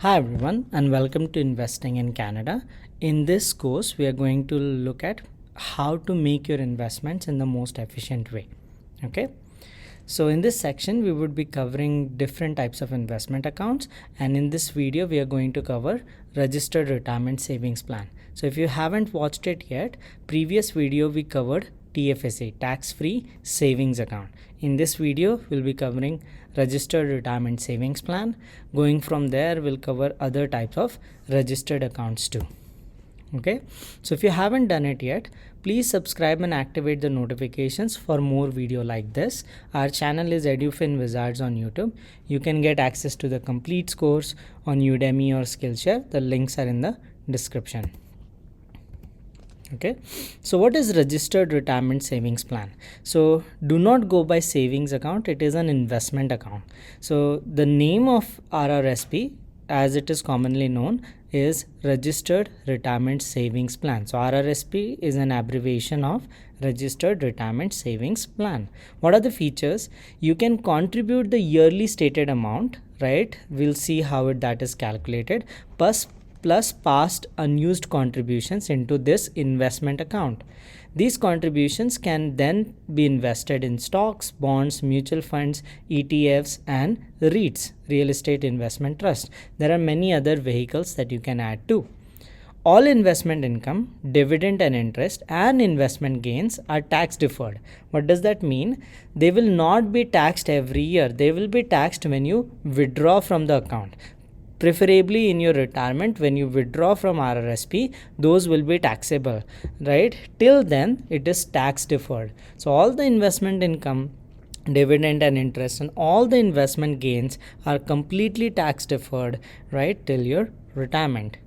Hi everyone and welcome to Investing in Canada. In this course, we are going to look at how to make your investments in the most efficient way. Okay. So in this section, we would be covering different types of investment accounts, and in this video, we are going to cover registered retirement savings plan. So if you haven't watched it yet, previous video we covered TFSA, tax-free savings account. In this video, we'll be covering registered retirement savings plan. Going from there, we'll cover other types of registered accounts too. Okay, so if you haven't done it yet, please subscribe and activate the notifications for more video like this. Our channel is EduFin Wizards on YouTube. You can get access to the complete course on Udemy or Skillshare. The links are in the description. Okay, so what is registered retirement savings plan? So do not go by savings account, it is an investment account. So the name of RRSP, as it is commonly known, is registered retirement savings plan. So RRSP is an abbreviation of registered retirement savings plan. What are the features? You can contribute the yearly stated amount, right? We'll see how that is calculated, plus past unused contributions into this investment account. These contributions can then be invested in stocks, bonds, mutual funds, ETFs, and REITs, real estate investment trust. There are many other vehicles that you can add to. All investment income, dividend and interest, and investment gains are tax deferred. What does that mean? They will not be taxed every year. They will be taxed when you withdraw from the account. Preferably in your retirement, when you withdraw from RRSP, those will be taxable, right? Till then, it is tax deferred. So all the investment income, dividend and interest, and all the investment gains are completely tax deferred, right, till your retirement.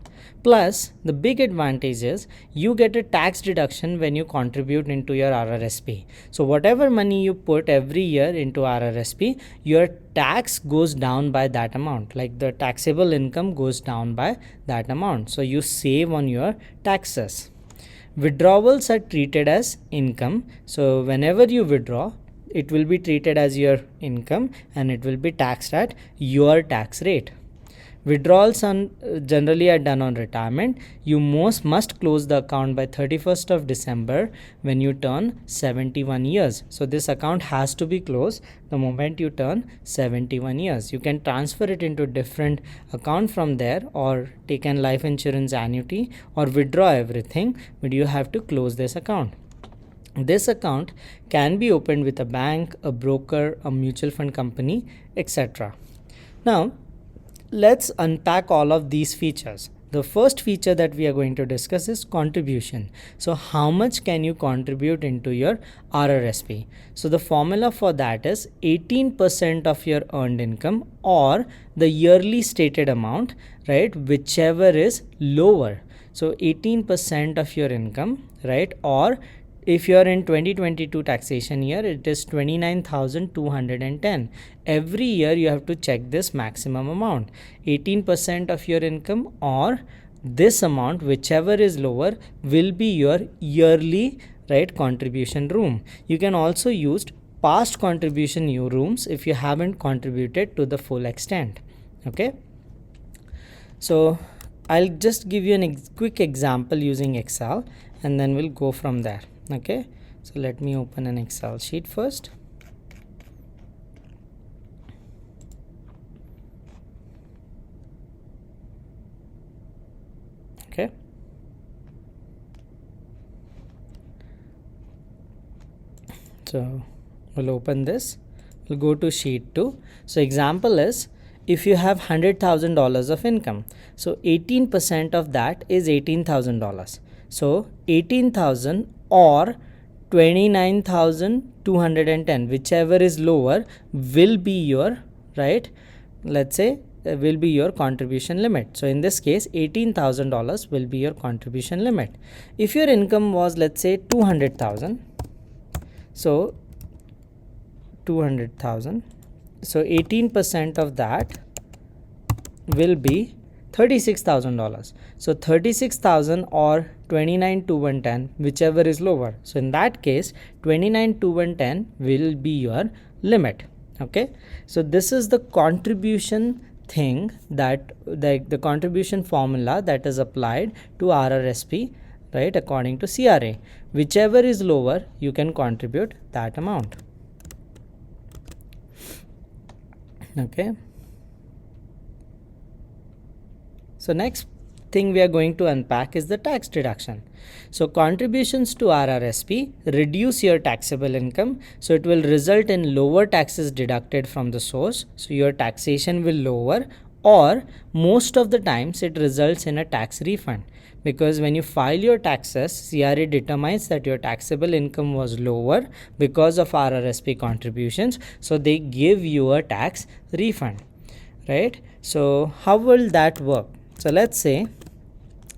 Plus, the big advantage is you get a tax deduction when you contribute into your RRSP. So whatever money you put every year into RRSP, your tax goes down by that amount. Like the taxable income goes down by that amount. So you save on your taxes. Withdrawals are treated as income. So whenever you withdraw, it will be treated as your income and it will be taxed at your tax rate. Withdrawals generally are done on retirement. You must close the account by 31st of December when you turn 71 years. So this account has to be closed the moment you turn 71 years. You can transfer it into different account from there, or take an life insurance annuity, or withdraw everything, but you have to close this account. This account can be opened with a bank, a broker, a mutual fund company, etc. Now, let's unpack all of these features. The first feature that we are going to discuss is contribution. So how much can you contribute into your RRSP? So the formula for that is 18% of your earned income or the yearly stated amount, right, whichever is lower. So 18% of your income, right, or if you are in 2022 taxation year, it is 29,210. Every year you have to check this maximum amount. 18% of your income or this amount, whichever is lower, will be your yearly, right, contribution room. You can also use past contribution rooms if you haven't contributed to the full extent. Okay. So I'll just give you a quick example using Excel and then we'll go from there. Okay, so let me open an Excel sheet first. Okay, so we'll open this. We'll go to sheet 2. So example is, if you have $100,000 of income, so 18% of that is $18,000. So 18,000 or 29,210, whichever is lower, will be your, right, let's say will be your contribution limit. So in this case, $18,000 will be your contribution limit. If your income was, let's say, 200,000, so 200,000, so 18% of that will be $36,000. So 36,000 or 29,210, whichever is lower. So in that case, 29,210 will be your limit. Okay, so this is the contribution thing that the contribution formula that is applied to RRSP, right, according to CRA. Whichever is lower, you can contribute that amount. Okay. So next thing we are going to unpack is the tax deduction. So contributions to RRSP reduce your taxable income, so it will result in lower taxes deducted from the source, so your taxation will lower, or most of the times it results in a tax refund, because when you file your taxes, CRA determines that your taxable income was lower because of RRSP contributions, so they give you a tax refund, right? So how will that work? So let's say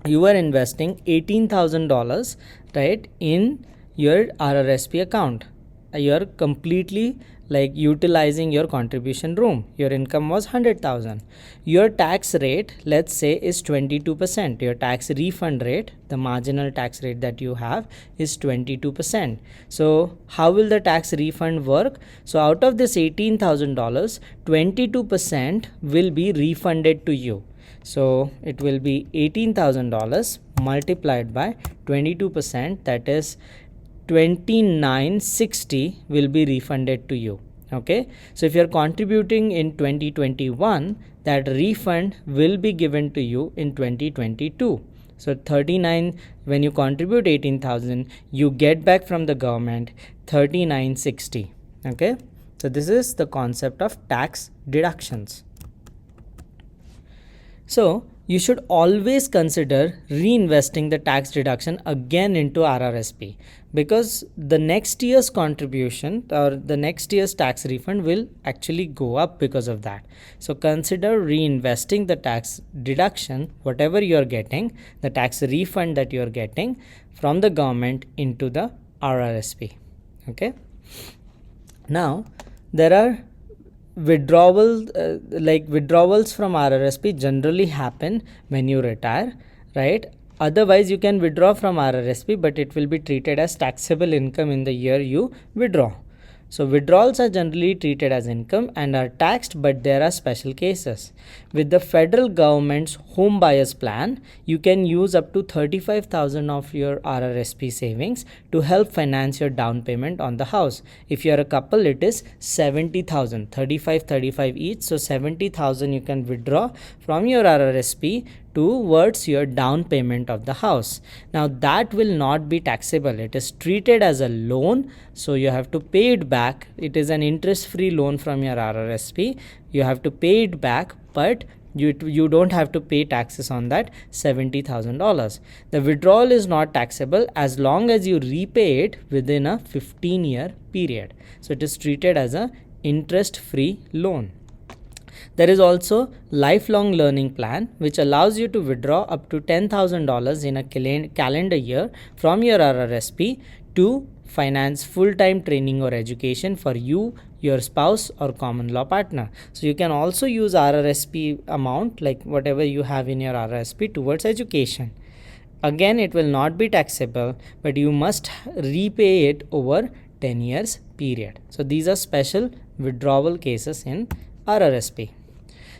you are investing $18,000, right, in your RRSP account. You are completely like utilizing your contribution room. Your income was 100,000. Your tax rate, let's say, is 22%. Your tax refund rate, the marginal tax rate that you have, is 22%. So how will the tax refund work? So out of this $18,000, 22% will be refunded to you. So it will be $18,000 multiplied by 22%, that is 2960 will be refunded to you. Okay, so if you are contributing in 2021, that refund will be given to you in 2022. So 39, when you contribute 18,000, you get back from the government 3960. Okay, so this is the concept of tax deductions. So you should always consider reinvesting the tax deduction again into RRSP, because the next year's contribution or the next year's tax refund will actually go up because of that. So consider reinvesting the tax deduction, whatever you are getting, the tax refund that you are getting from the government, into the RRSP. Okay. Now there are withdrawals from RRSP generally happen when you retire, right? Otherwise you can withdraw from RRSP, but it will be treated as taxable income in the year you withdraw. So withdrawals are generally treated as income and are taxed, but there are special cases. With the federal government's home buyers plan, you can use up to 35,000 of your RRSP savings to help finance your down payment on the house. If you are a couple, it is 70,000, 35 each. So 70,000 you can withdraw from your RRSP towards your down payment of the house. Now that will not be taxable. It is treated as a loan, so you have to pay it back. It is an interest-free loan from your RRSP. You have to pay it back, but you don't have to pay taxes on that $70,000. The withdrawal is not taxable as long as you repay it within a 15-year period. So it is treated as a interest-free loan. There is also lifelong learning plan, which allows you to withdraw up to $10,000 in a calendar year from your RRSP to finance full-time training or education for you, your spouse, or common law partner. So you can also use RRSP amount, like whatever you have in your RRSP, towards education. Again, it will not be taxable, but you must repay it over 10 years period. So these are special withdrawal cases in RRSP.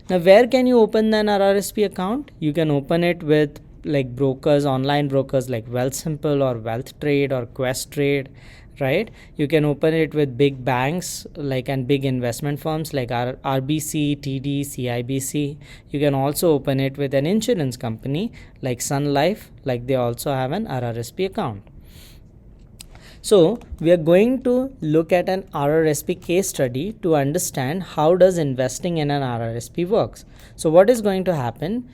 Now where can you open an RRSP account? You can open it with like brokers, online brokers like Wealthsimple or WealthTrade or QuestTrade, right? You can open it with big banks like and big investment firms like RBC, TD, CIBC. You can also open it with an insurance company like Sun Life, like they also have an RRSP account. So we are going to look at an RRSP case study to understand how does investing in an RRSP works. So what is going to happen?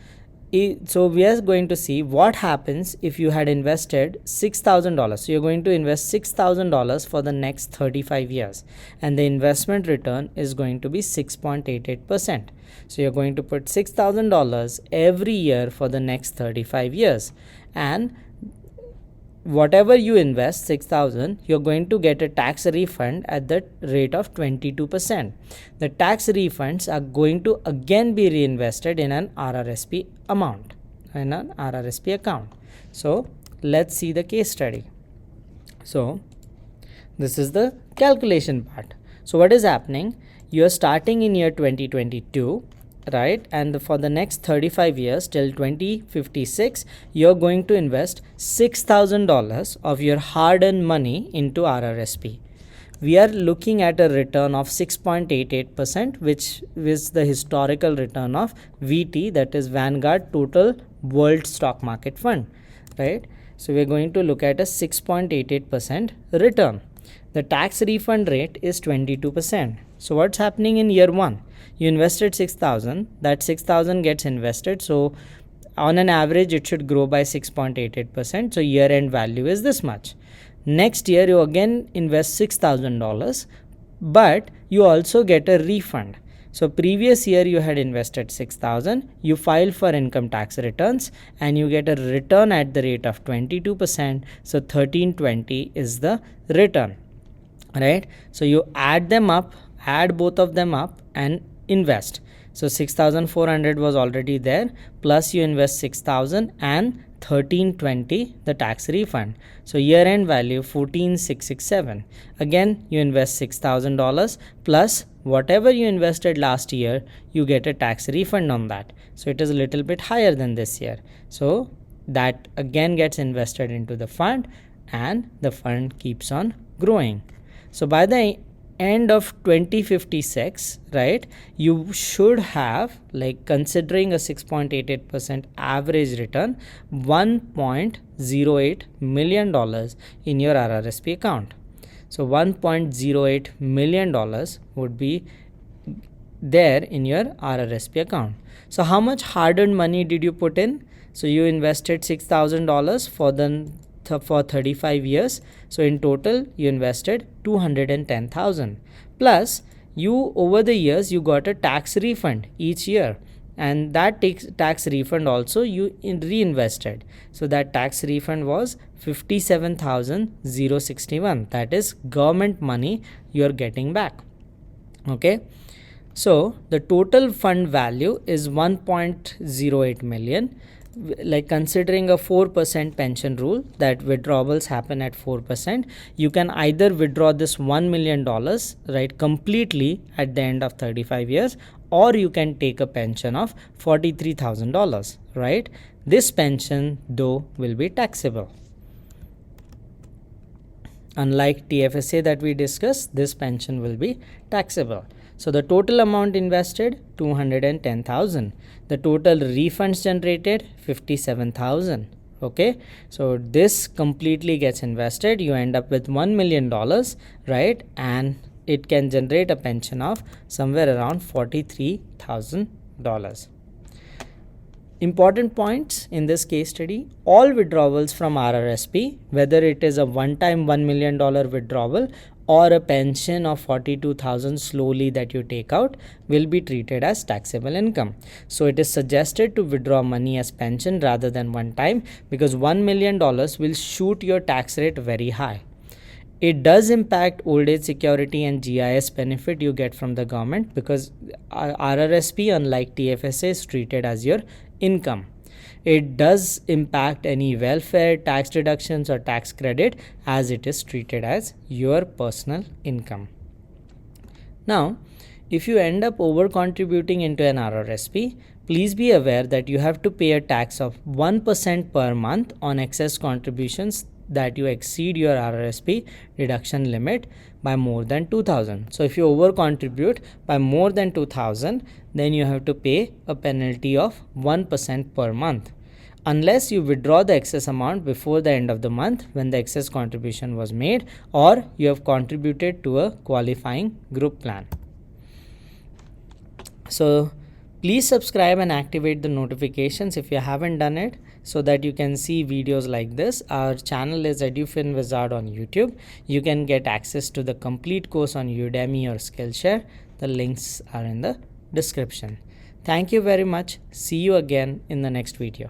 So we are going to see what happens if you had invested $6,000. So you're going to invest $6,000 for the next 35 years, and the investment return is going to be 6.88%. So you're going to put $6,000 every year for the next 35 years, and whatever you invest, 6,000, you're going to get a tax refund at the rate of 22%. The tax refunds are going to again be reinvested in an RRSP amount, in an RRSP account. So let's see the case study. So this is the calculation part. So what is happening? You're starting in year 2022, right? And for the next 35 years till 2056, you're going to invest $6,000 of your hard-earned money into RRSP. We are looking at a return of 6.88%, which is the historical return of VT, that is Vanguard Total World Stock Market Fund, right? So we're going to look at a 6.88% return. The tax refund rate is 22%. So what's happening in year one? You invested 6,000, that 6,000 gets invested. So on an average, it should grow by 6.88%. So year end value is this much. Next year, you again invest $6,000, but you also get a refund. So previous year you had invested 6,000, you file for income tax returns and you get a return at the rate of 22%. So 1320 is the return, right? So you add them up, add both of them up and invest. So 6,400 was already there, plus you invest 6,000 and 1320 the tax refund. So year end value 14,667. Again you invest $6,000 plus whatever you invested last year, you get a tax refund on that. So it is a little bit higher than this year. So that again gets invested into the fund and the fund keeps on growing. So by the end of 2056, right, you should have, like, considering a 6.88% average return, $1.08 million in your RRSP account. So $1.08 million would be there in your RRSP account. So how much hard-earned money did you put in? So you invested $6,000 for 35 years. So in total you invested 210,000, plus you over the years you got a tax refund each year, and that tax refund also you reinvested. So that tax refund was 57,061. That is government money you are getting back. Okay, so the total fund value is 1.08 million. Like, considering a 4% pension rule, that withdrawals happen at 4%, you can either withdraw this $1 million, right, completely at the end of 35 years, or you can take a pension of $43,000, right? This pension though will be taxable. Unlike TFSA that we discussed, this pension will be taxable. So the total amount invested 210,000. The total refunds generated 57,000. Okay, so this completely gets invested. You end up with $1 million, right? And it can generate a pension of somewhere around $43,000. Important points in this case study: all withdrawals from RRSP, whether it is a one-time $1 million withdrawal or a pension of 42,000 slowly that you take out, will be treated as taxable income. So it is suggested to withdraw money as pension rather than one time, because $1 million will shoot your tax rate very high. It does impact old age security and GIS benefit you get from the government, because RRSP, unlike TFSA, is treated as your income. It does impact any welfare, tax deductions or tax credit, as it is treated as your personal income. Now, if you end up over contributing into an RRSP, please be aware that you have to pay a tax of 1% per month on excess contributions that you exceed your RRSP deduction limit by more than 2,000. So if you over contribute by more than 2,000, then you have to pay a penalty of 1% per month, unless you withdraw the excess amount before the end of the month when the excess contribution was made, or you have contributed to a qualifying group plan. So please subscribe and activate the notifications if you haven't done it, so that you can see videos like this. Our channel is EduFin Wizard on YouTube. You can get access to the complete course on Udemy or Skillshare. The links are in the description. Thank you very much. See you again in the next video.